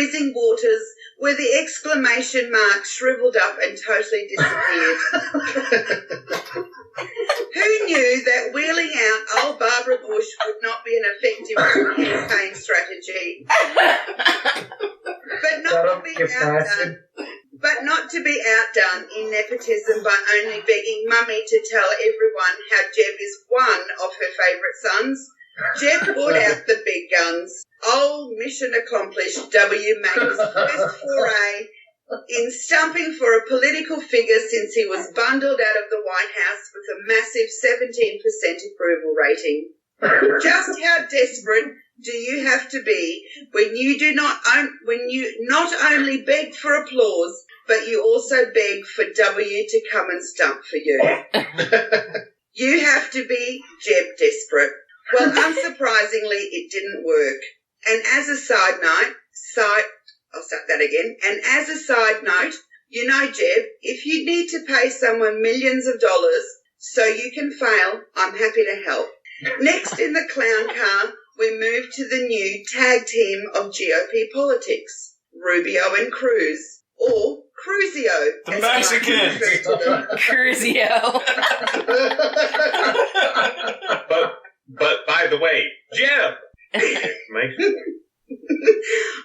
freezing waters where the exclamation mark shriveled up and totally disappeared. Who knew that wheeling out old Barbara Bush would not be an effective campaign strategy? But not to be outdone in nepotism by only begging Mummy to tell everyone how Jeb is one of her favourite sons, Jeb brought out the big guns. Old mission accomplished W. Mack's first foray in stumping for a political figure since he was bundled out of the White House with a massive 17% approval rating. Just how desperate do you have to be when you not only beg for applause, but you also beg for W to come and stump for you? You have to be Jeb desperate. Well, unsurprisingly, it didn't work. And as a side note, you know, Jeb, if you need to pay someone millions of dollars so you can fail, I'm happy to help. Next in the clown car, we move to the new tag team of GOP politics, Rubio and Cruz, or Cruzio. The Mexicans. Cruzio. But by the way, Jeb.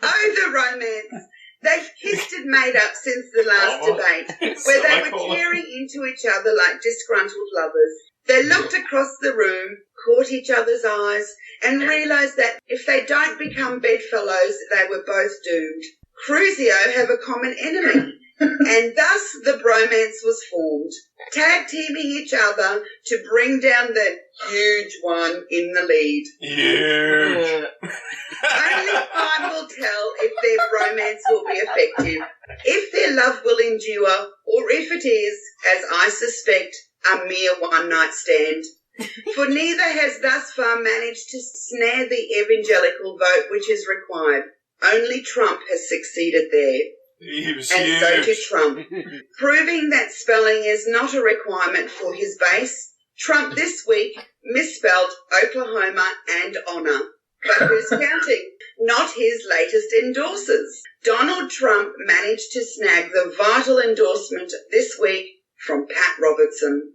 Oh, the romance. They've kissed and made up since the last debate, where they were tearing into each other like disgruntled lovers. They looked across the room, caught each other's eyes, and realised that if they don't become bedfellows, they were both doomed. Cruzio have a common enemy, and thus the bromance was formed, tag teaming each other to bring down the huge one in the lead. Huge. Only time will tell if their bromance will be effective, if their love will endure, or if it is, as I suspect, a mere one-night stand. For neither has thus far managed to snare the evangelical vote which is required. Only Trump has succeeded there. And so to Trump. Proving that spelling is not a requirement for his base, Trump this week misspelled Oklahoma and honor. But who's counting? Not his latest endorsers. Donald Trump managed to snag the vital endorsement this week from Pat Robertson.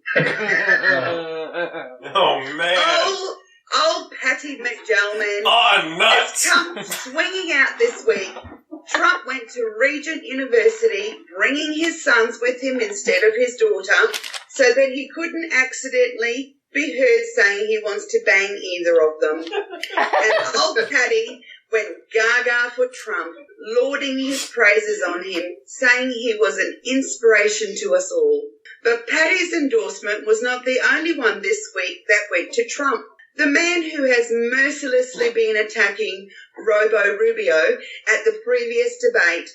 Oh, man. Old Patty McGelman nuts. has come swinging out this week. Trump went to Regent University, bringing his sons with him instead of his daughter, so that he couldn't accidentally be heard saying he wants to bang either of them. And old Patty went gaga for Trump, lauding his praises on him, saying he was an inspiration to us all. But Patty's endorsement was not the only one this week that went to Trump. The man who has mercilessly been attacking Robo Rubio at the previous debate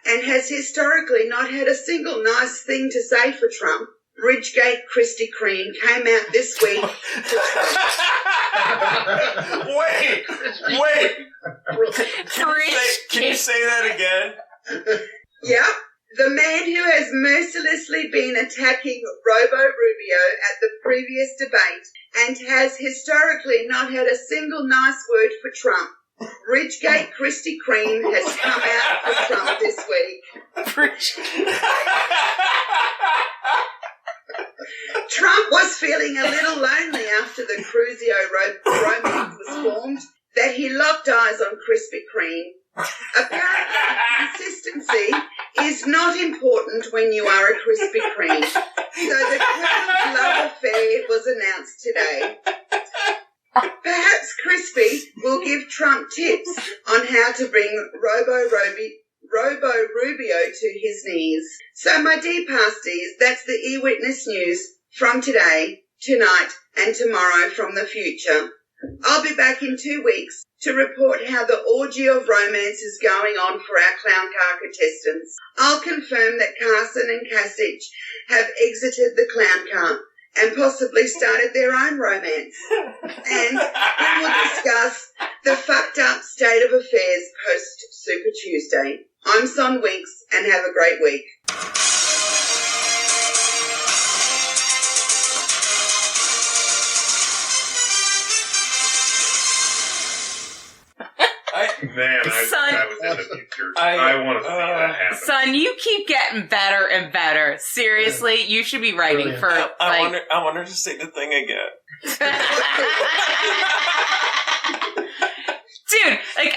and has historically not had a single nice thing to say for Trump, Bridgegate Krispy Kreme, came out this week to Trump. Wait. Can you say that again? Yeah. The man who has mercilessly been attacking Robo Rubio at the previous debate and has historically not had a single nice word for Trump, Bridgegate Krispy Kreme, has come out for Trump this week. Trump was feeling a little lonely after the Cruzio romance was formed, that he locked eyes on Krispy Kreme. Apparently, consistency is not important when you are a Krispy Kreme. So the Clown's love affair was announced today. Perhaps Krispy will give Trump tips on how to bring Robo Rubio to his knees. So my dear pasties, that's the E-Witness News from today, tonight and tomorrow from the future. I'll be back in 2 weeks to report how the orgy of romance is going on for our clown car contestants. I'll confirm that Carson and Kasich have exited the clown car and possibly started their own romance. And we will discuss the fucked up state of affairs post Super Tuesday. I'm Son Winks and have a great week. Man, I was in the pictures. I want to see that happen. Son, you keep getting better and better. Seriously, you should be writing for. I want her to say the thing again. Dude, like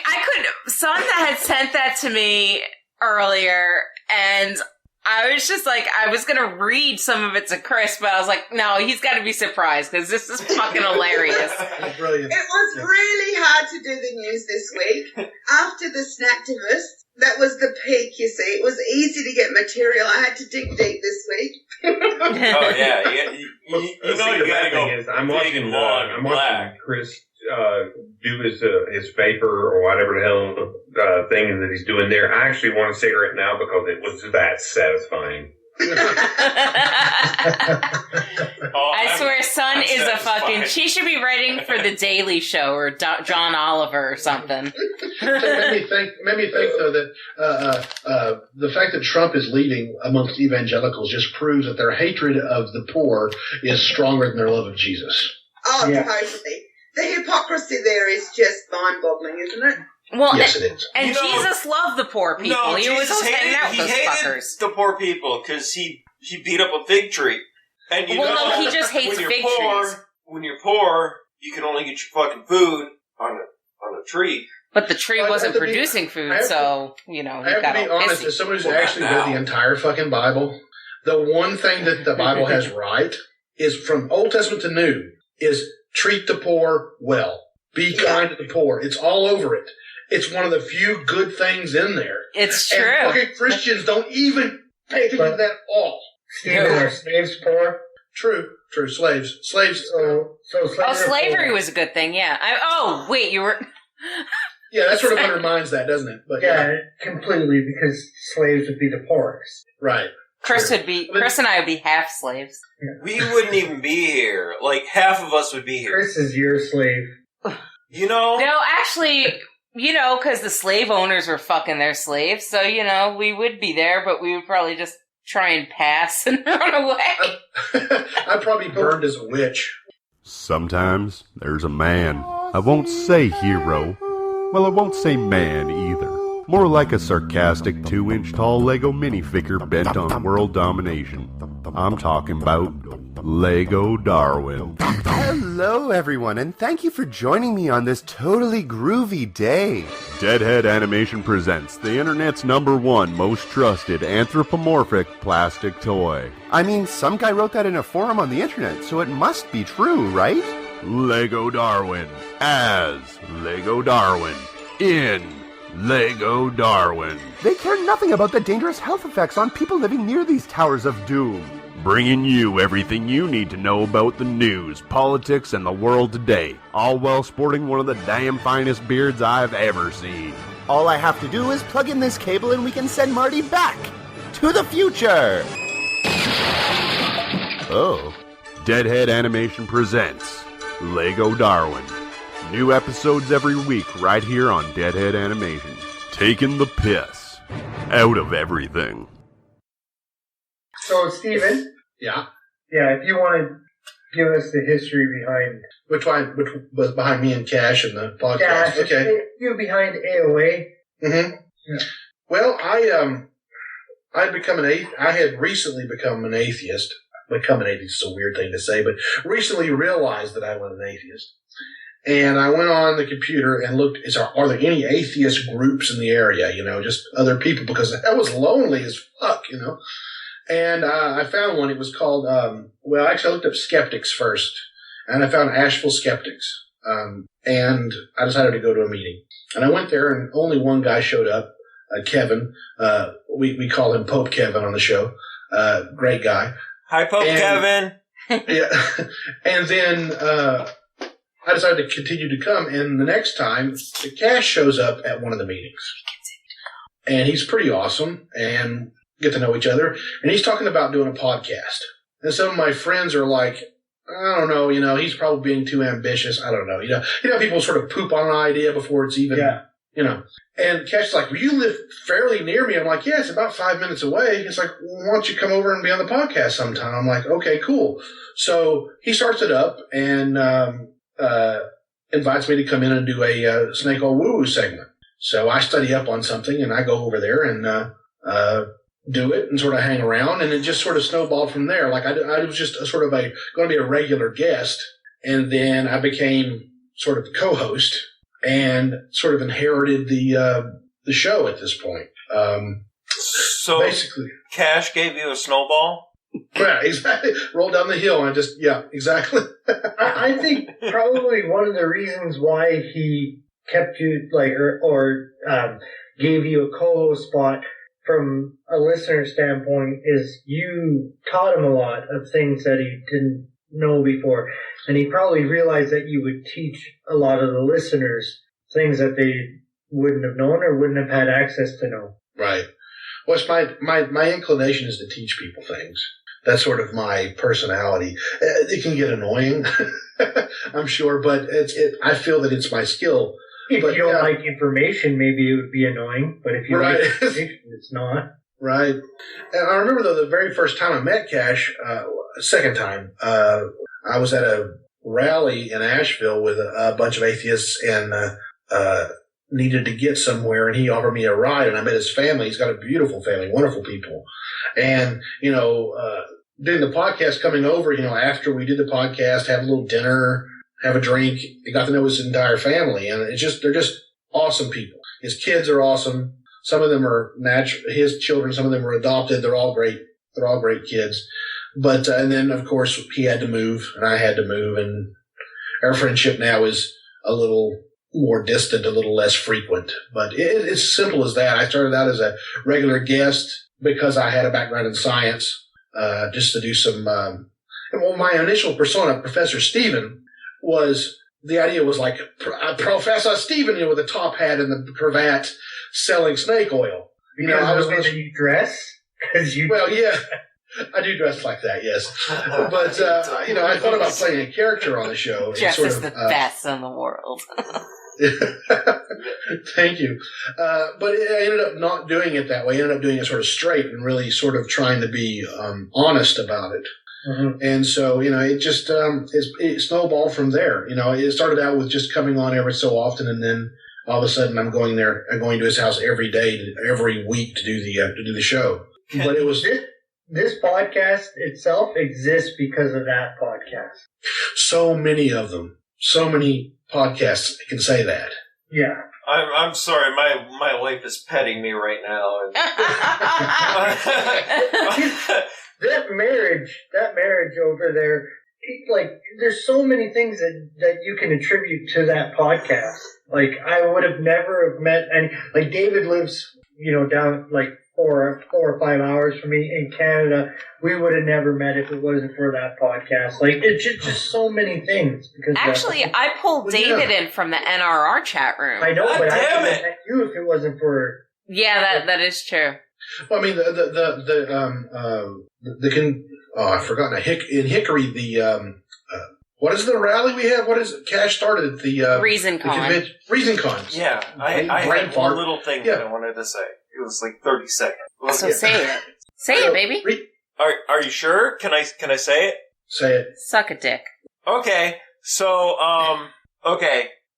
Son had sent that to me earlier, and I was just like, I was gonna read some of it to Chris, but I was like, no, he's gotta be surprised, because this is fucking hilarious. Brilliant. It was really hard to do the news this week. After the Snacktivist, that was the peak, you see. It was easy to get material. I had to dig deep this week. Oh, yeah. You know you gotta go I'm big and long and black. Chris do his paper or whatever the hell thing that he's doing there. I actually want a cigarette now because it was that satisfying. I swear, Son is a fucking. She should be writing for The Daily Show or John Oliver or something. It made me think though that the fact that Trump is leading amongst evangelicals just proves that their hatred of the poor is stronger than their love of Jesus. Oh, yeah. Totally. The hypocrisy there is just mind-boggling, isn't it? Well, yes, it is. And Jesus loved the poor people. No, he was hanging out with those fuckers. The poor people because he beat up a fig tree. And he just hates fig trees. When you're poor, you can only get your fucking food on a tree. But the tree wasn't producing food, so, you know, I have to be honest, as somebody who's actually read the entire fucking Bible, the one thing that the Bible has right is from Old Testament to New is treat the poor well. Be kind to the poor. It's all over it. It's one of the few good things in there. It's true. And fucking Christians don't even pay attention to that at all. Stephen, are slaves poor? True. Slaves. Slavery was a good thing, yeah. Wait, you were... Yeah, that sort of undermines that, doesn't it? But yeah, completely, because slaves would be the poorest. Right. Chris and I would be half slaves. We wouldn't even be here. Like, half of us would be here. Chris is your slave. You know? No, actually, you know, because the slave owners were fucking their slaves, so, you know, we would be there, but we would probably just try and pass and run away. I'd probably burned as a witch. Sometimes there's a man. I won't say hero. Well, I won't say man either. More like a sarcastic 2-inch tall Lego minifigure bent on world domination. I'm talking about Lego Darwin. Hello, everyone, and thank you for joining me on this totally groovy day. Deadhead Animation presents the internet's #1 most trusted anthropomorphic plastic toy. I mean, some guy wrote that in a forum on the internet, so it must be true, right? Lego Darwin as Lego Darwin in Lego Darwin. They care nothing about the dangerous health effects on people living near these towers of doom. Bringing you everything you need to know about the news, politics, and the world today, all while sporting one of the damn finest beards I've ever seen. All I have to do is plug in this cable and we can send Marty back to the future. Oh. Deadhead Animation presents Lego Darwin. New episodes every week right here on Deadhead Animation. Taking the piss out of everything. So, Stephen? Yeah? Yeah, if you want to give us the history behind... Which was behind me and Cash and the podcast? Cash, okay. You behind AOA. Mm-hmm. Yeah. Well, I had recently become an atheist. Become an atheist is a weird thing to say, but recently realized that I was an atheist. And I went on the computer and looked, are there any atheist groups in the area, you know, just other people, because I was lonely as fuck, you know. And I found one. It was called, actually I looked up skeptics first, and I found Asheville Skeptics. And I decided to go to a meeting. And I went there, and only one guy showed up, Kevin. We call him Pope Kevin on the show. Great guy. Hi, Pope Kevin. Yeah. And then I decided to continue to come, and the next time, the Cash shows up at one of the meetings. And he's pretty awesome, and get to know each other. And he's talking about doing a podcast. And some of my friends are like, I don't know, you know, he's probably being too ambitious. I don't know. You know, people sort of poop on an idea before it's even, you know. And Cash is like, well, you live fairly near me. I'm like, yeah, it's about 5 minutes away. He's like, well, why don't you come over and be on the podcast sometime? I'm like, okay, cool. So he starts it up and invites me to come in and do a Snake Oil Woo Woo segment. So I study up on something and I go over there and do it and sort of hang around, and it just sort of snowballed from there. Like I was just going to be a regular guest, and then I became sort of the co-host and sort of inherited the show at this point. So basically, Cash gave you a snowball? yeah, exactly. Roll down the hill and exactly. I think probably one of the reasons why he kept you or gave you a co-host spot from a listener standpoint is you taught him a lot of things that he didn't know before, and he probably realized that you would teach a lot of the listeners things that they wouldn't have known or wouldn't have had access to know. Right. Well, it's my inclination is to teach people things. That's sort of my personality. It can get annoying, I'm sure, but I feel that it's my skill. If But, you don't yeah. like information, maybe it would be annoying, but if you Right. like information, it's not. Right. And I remember, though, the very first time I met Cash, second time, I was at a rally in Asheville with a bunch of atheists and needed to get somewhere, and he offered me a ride, and I met his family. He's got a beautiful family, wonderful people. And, doing the podcast, coming over, after we did the podcast, have a little dinner, have a drink, I got to know his entire family, and they're just awesome people. His kids are awesome. Some of them are his children, some of them are adopted. They're all great. They're all great kids. But, and then of course he had to move and I had to move, and our friendship now is a little more distant, a little less frequent, but it's as simple as that. I started out as a regular guest because I had a background in science, just to do some, my initial persona, Professor Stephen, the idea was like Professor Stephen, with a top hat and the cravat selling snake oil. Because of the way that you dress? Well, yeah, I do dress like that, yes. But, I thought about playing a character on the show. Jess is the best in the world. Thank you. But I ended up not doing it that way. I ended up doing it sort of straight and really sort of trying to be honest about it. Mm-hmm. And so, it just it snowballed from there. It started out with just coming on every so often, and then all of a sudden I'm going to his house every day, every week to do the show. But it was this podcast itself exists because of that podcast. so many of them, so many podcasts can say that. Yeah. I'm sorry, my wife is petting me right now. That marriage over there, there's so many things that you can attribute to that podcast. I would have never have met any, David lives, down 4 or 5 hours from me in Canada. We would have never met if it wasn't for that podcast. It's just so many things. Because Actually, I pulled David in from the NRR chat room. I know, God but I damn would it. have met you if it wasn't for. Yeah, that is true. Well, I mean, I've forgotten. In Hickory, what is the rally we have? What is it? Cash started at the ReasonCon. convention. ReasonCon. Yeah, I had one little thing that I wanted to say. It was 30 seconds. So say it. Say it, baby. Are you sure? Can I say it? Say it. Suck a dick. Okay. So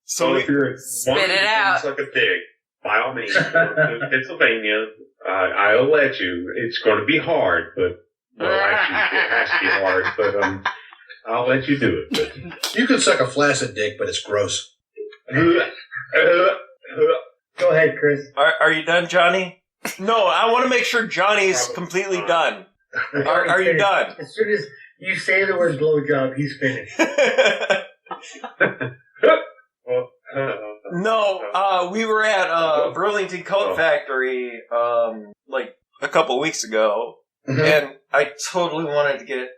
So if you're Spit it out. like a pig, by all means, go to Pennsylvania. I'll let you. It's going to be hard, but actually, it has to be hard. But I'll let you do it. But. You can suck a flaccid dick, but it's gross. Go ahead, Chris. Are you done, Johnny? No, I want to make sure Johnny's completely done. Are you done? As soon as you say the word blowjob, he's finished. No, we were at Burlington Coat Factory a couple weeks ago, Mhm. and I totally wanted to get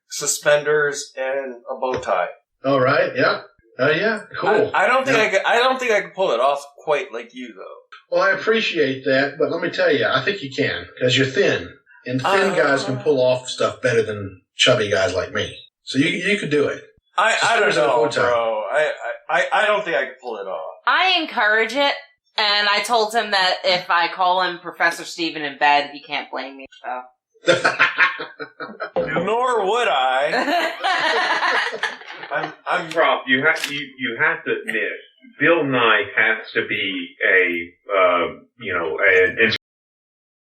suspenders and a bow tie. All right. Yeah. Yeah. Cool. I don't think I could pull it off quite like you though. Well, I appreciate that, but let me tell you, I think you can because you're thin, and thin guys can pull off stuff better than chubby guys like me. So you could do it. I don't Suspenders and a know, bow tie. bro. I don't think I could pull it off. I encourage it, and I told him that if I call him Professor Steven in bed, he can't blame me. So. Nor would I. I'm Rob, you have to admit Bill Nye has to be an